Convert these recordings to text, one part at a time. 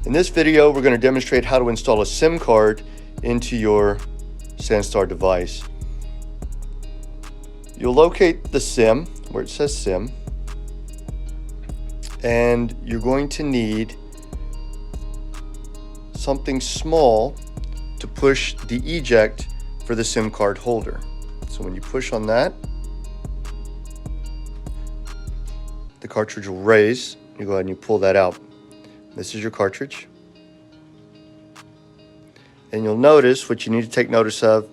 In this video, we're going to demonstrate how to install a SIM card into your Sandstar device. You'll locate the SIM where it says SIM, and you're going to need something small to push the eject for the SIM card holder. So when you push on that, the cartridge will raise. You go ahead and you pull that out. This is your cartridge. And you'll notice, what you need to take notice of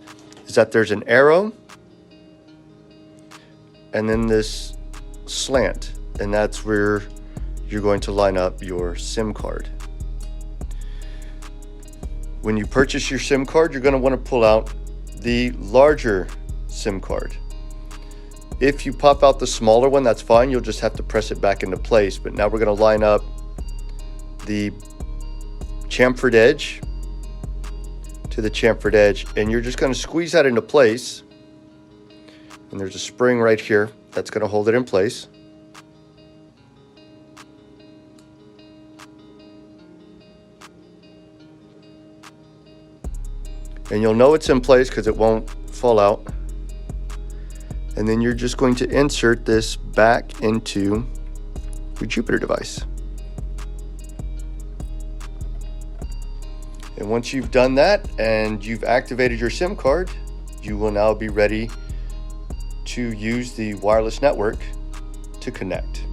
is that there's an arrow and then this slant, and that's where you're going to line up your SIM card. When you purchase your SIM card, you're going to want to pull out the larger SIM card. If you pop out the smaller one, that's fine. You'll just have to press it back into place. But now we're going to line up the chamfered edge to the chamfered edge, and you're just going to squeeze that into place. And there's a spring right here that's going to hold it in place. And you'll know it's in place because it won't fall out. And then you're just going to insert this back into your Jupiter device. And once you've done that and you've activated your SIM card, you will now be ready to use the wireless network to connect.